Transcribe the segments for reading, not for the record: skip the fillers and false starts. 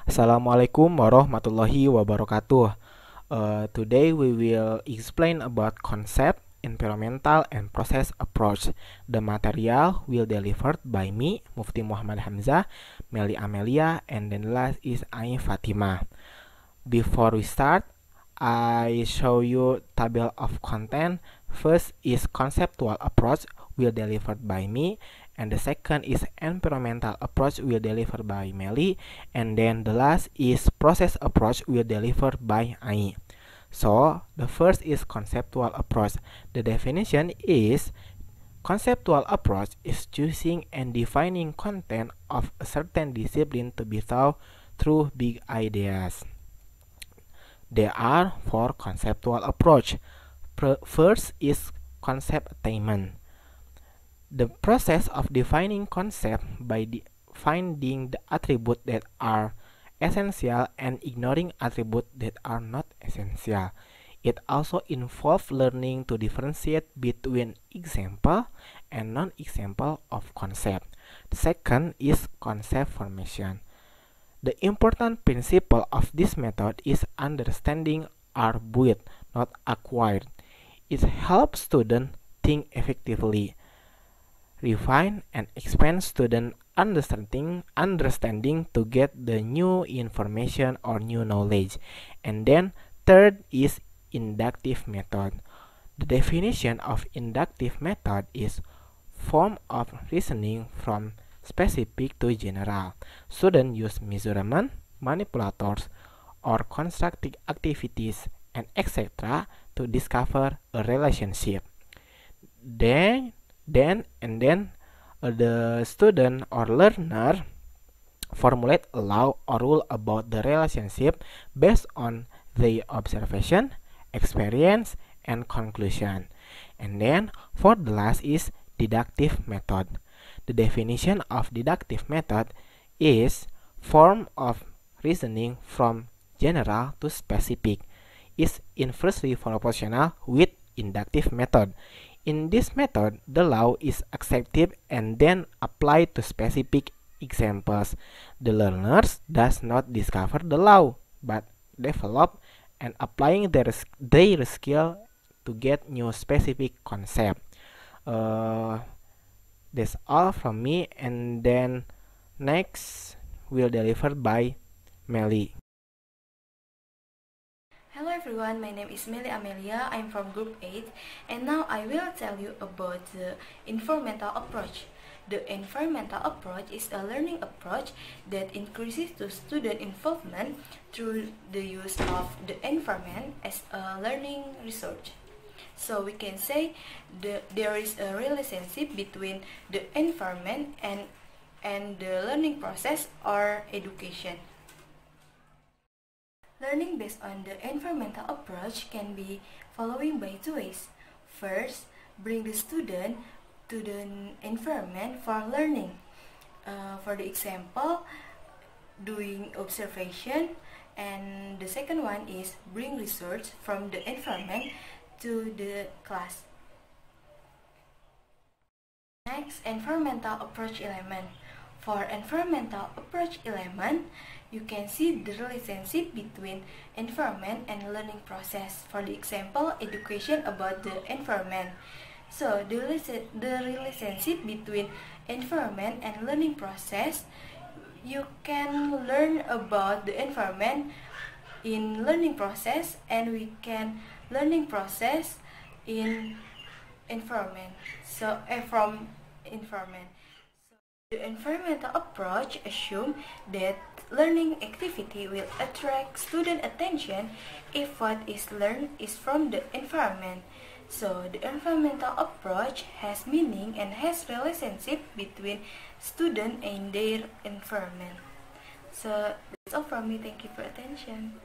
Assalamualaikum warahmatullahi wabarakatuh. Today we will explain about concept, environmental, and process approach. The material will delivered by me, Mufti Muhammad Hamzah, Meli Amelia, and then last is Ain Fatima. Before we start, I show you table of content. First is conceptual approach will delivered by me, and the second is environmental approach will delivered by Meli, and then the last is process approach will delivered by Ai. So the first is conceptual approach. The definition is conceptual approach is choosing and defining content of a certain discipline to be thought through big ideas. There are four conceptual approach. First is concept attainment. The process of defining concept by finding the attributes that are essential and ignoring attributes that are not essential. It also involves learning to differentiate between example and non-example of concept. The second is concept formation. The important principle of this method is understanding are built, not acquired. It helps students think effectively, refine and expand student understanding to get the new information or new knowledge. And then third is inductive method. The definition of inductive method is form of reasoning from specific to general. Students use measurement, manipulators, or constructive activities and etc. to discover a relationship. Then the student or learner formulate a law or rule about the relationship based on their observation, experience, and conclusion. And then for the last is deductive method. The definition of deductive method is form of reasoning from general to specific, is inversely proportional with inductive method. In this method, the law is accepted and then applied to specific examples. The learners does not discover the law, but develop and applying their skill to get new specific concept. Uh, that's all from me, and then next will delivered by Meli. Hello everyone, my name is Meli Amelia, I'm from Group 8, and now I will tell you about the environmental approach. The environmental approach is a learning approach that increases the student involvement through the use of the environment as a learning resource. So we can say there is a relationship between the environment and the learning process or education. Learning based on the environmental approach can be following by two ways. First, bring the student to the environment for learning. For the example, doing observation, and the second one is bring research from the environment to the class. Next, environmental approach element. For environmental approach element, you can see the relationship between environment and learning process. For the example, education about the environment. So the relationship between environment and learning process, you can learn about the environment in learning process, and we can learning process in environment. From environment. The environmental approach assumes that learning activity will attract student attention if what is learned is from the environment. So the environmental approach has meaning and has relationship between student and their environment. So that's all from me. Thank you for attention.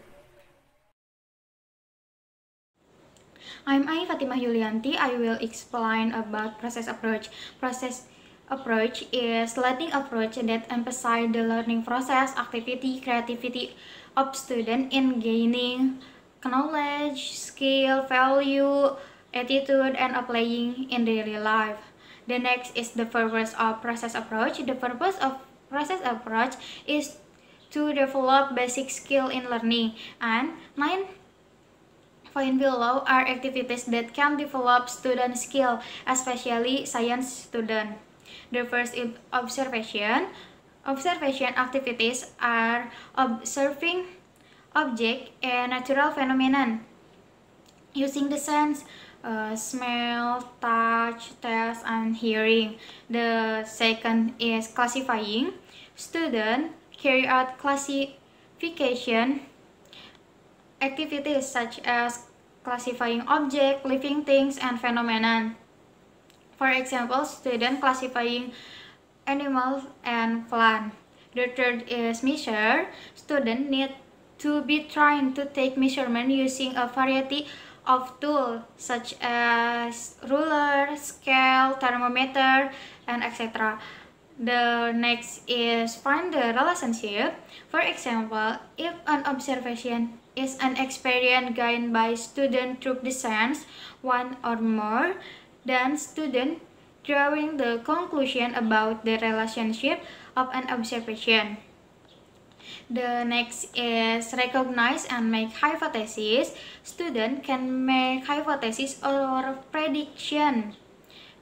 I'm Ai Fatimah Yulianti. I will explain about process approach. Process approach is learning approach that emphasize the learning process, activity, creativity of student in gaining knowledge, skill, value, attitude, and applying in daily life. The next is the purpose of process approach. The purpose of process approach is to develop basic skill in learning. And 9 point below are activities that can develop student skill, especially science student. The first is observation. Observation activities are observing object and natural phenomenon using the sense, smell, touch, taste, and hearing. The second is classifying. Students carry out classification activities such as classifying objects, living things, and phenomena. For example, students classifying animals and plants. The third is measure. Students need to be trained to take measurement using a variety of tools such as ruler, scale, thermometer, and etc. The next is find the relationship. For example, if an observation is an experience gained by student through the sense, one or more, then student drawing the conclusion about the relationship of an observation. The next is recognize and make hypotheses. Students can make hypotheses or prediction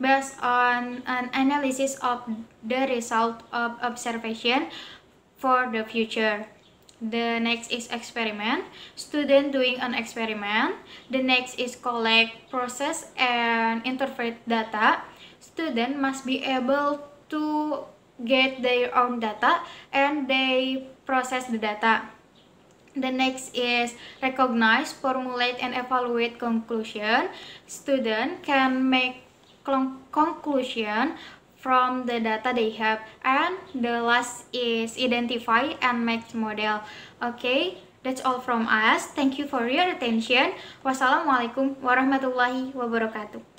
based on an analysis of the result of observation for the future. The next is experiment. Student doing an experiment. The next is collect, process, and interpret data. Student must be able to get their own data and they process the data. The next is recognize, formulate, and evaluate conclusion. Student can make conclusion from the data they have. And the last is identify and make model. Okay, that's all from us. Thank you for your attention. Wassalamualaikum warahmatullahi wabarakatuh.